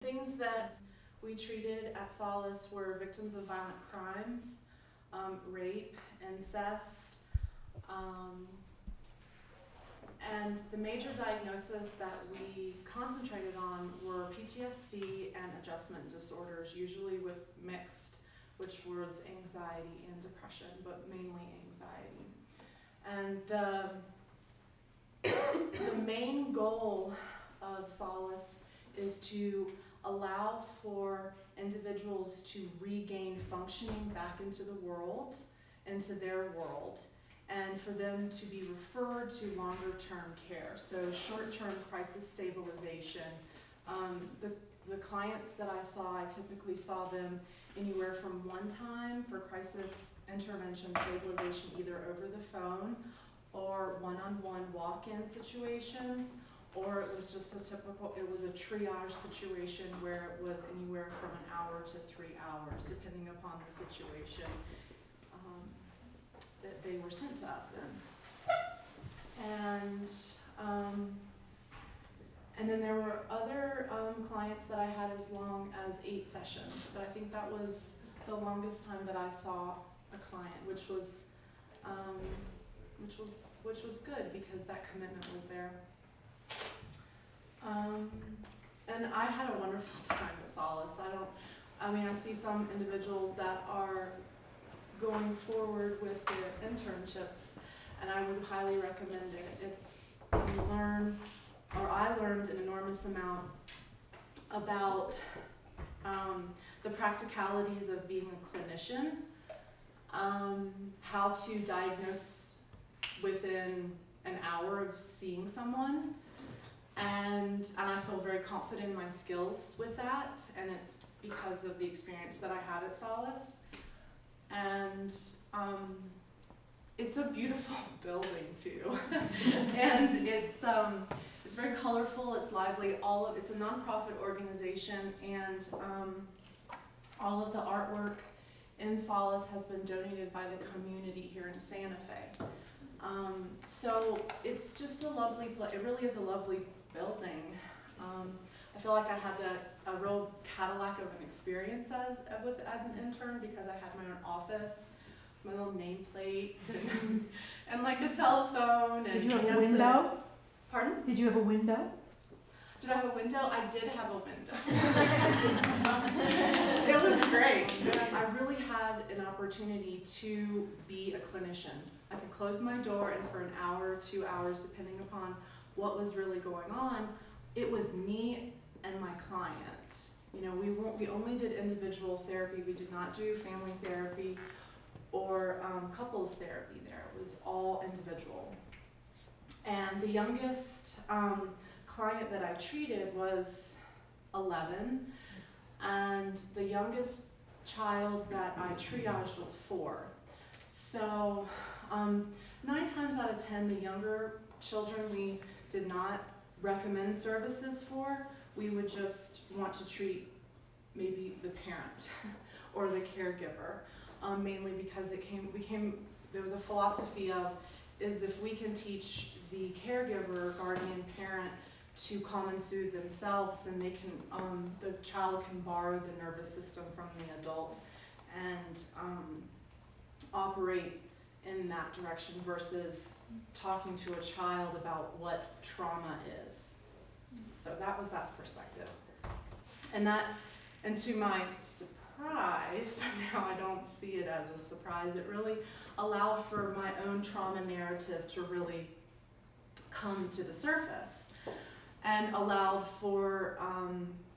Things that we treated at Solace were victims of violent crimes, rape, incest, and the major diagnoses that we concentrated on were PTSD and adjustment disorders, usually with mixed, which was anxiety and depression, but mainly anxiety. And the main goal of Solace is to allow for individuals to regain functioning back into the world, into their world, and for them to be referred to longer-term care. So short-term crisis stabilization. The clients that I saw, I typically saw them anywhere from one time for crisis intervention stabilization, either over the phone or one-on-one walk-in situations, or it was just a typical, it was a triage situation where it was anywhere from an hour to 3 hours, depending upon the situation that they were sent to us in. And then there were other clients that I had as long as 8 sessions, but I think that was the longest time that I saw a client, which was good because that commitment was there. And I had a wonderful time at Solace. I see some individuals that are going forward with their internships, and I would highly recommend it. I learned an enormous amount about the practicalities of being a clinician, how to diagnose within an hour of seeing someone, and I feel very confident in my skills with that, and it's because of the experience that I had at Solace. And it's a beautiful building too, and it's very colorful. It's lively. It's a nonprofit organization, and all of the artwork in Solace has been donated by the community here in Santa Fe. So it's just a lovely place. It really is a lovely building. I feel like I had a real Cadillac of an experience as an intern, because I had my own office, my little nameplate, and like a telephone. And did you have a window? Pardon? Did you have a window? Did I have a window? I did have a window. It was great. I really had an opportunity to be a clinician. I could close my door, and for an hour, 2 hours, depending upon what was really going on, it was me and my client. We only did individual therapy. We did not do family therapy or couples therapy there. It was all individual. And the youngest client that I treated was 11, and the youngest child that I triaged was 4. So 9 times out of 10, the younger children we did not recommend services for. We would just want to treat maybe the parent or the caregiver, mainly because there was a philosophy of, is if we can teach the caregiver, guardian, parent to calm and soothe themselves, then they can, the child can borrow the nervous system from the adult and operate in that direction versus talking to a child about what trauma is. So that was that perspective. And to my surprise, but now I don't see it as a surprise, it really allowed for my own trauma narrative to really come to the surface, and allowed for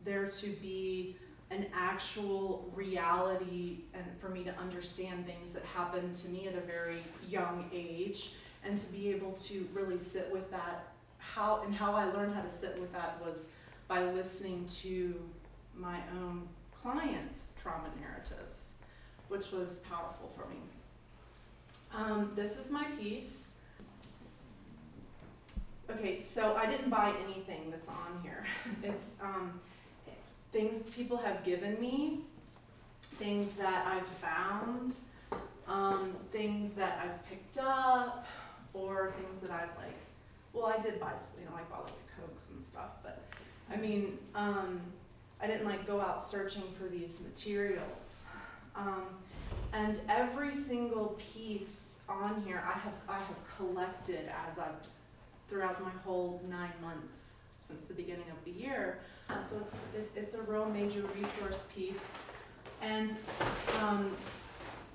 there to be an actual reality, and for me to understand things that happened to me at a very young age, and to be able to really sit with that. How I learned how to sit with that was by listening to my own clients' trauma narratives, which was powerful for me. This is my piece. Okay, so I didn't buy anything that's on here. It's things people have given me, things that I've found, things that I've picked up, or things that I've I did buy, I bought like the Cokes and stuff, but I mean, I didn't like go out searching for these materials. And every single piece on here I have collected throughout my whole 9 months since the beginning of the year. So it's a real major resource piece. And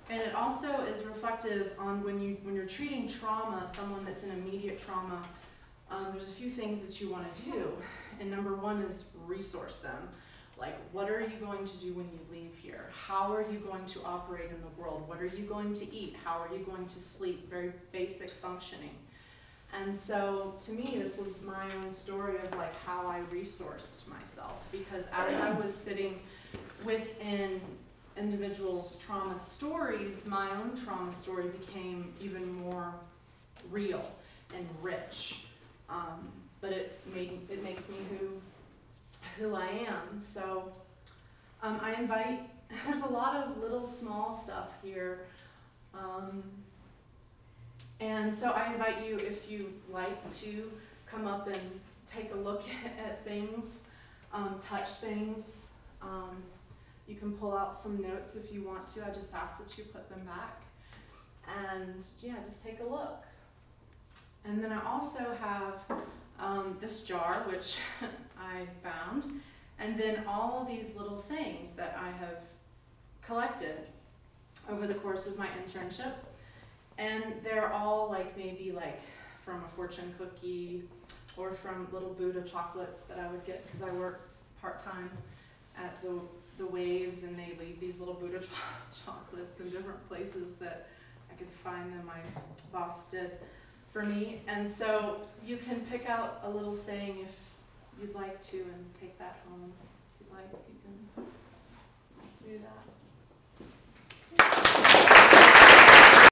it also is reflective on when you're treating trauma, someone that's in immediate trauma, there's a few things that you want to do. And number one is resource them. Like, what are you going to do when you leave here? How are you going to operate in the world? What are you going to eat? How are you going to sleep? Very basic functioning. And so, to me, this was my own story of like how I resourced myself. Because as I was sitting within individuals' trauma stories, my own trauma story became even more real and rich. But it makes me who I am. So I invite, there's a lot of little small stuff here. And so I invite you, if you like, to come up and take a look at things, touch things. You can pull out some notes if you want to. I just ask that you put them back. And yeah, just take a look. And then I also have this jar, which I found, and then all of these little sayings that I have collected over the course of my internship. And they're all like maybe like from a fortune cookie or from little Buddha chocolates that I would get because I work part-time at the Waves, and they leave these little Buddha chocolates in different places that I could find them. My boss did for me. And so you can pick out a little saying if you'd like to and take that home.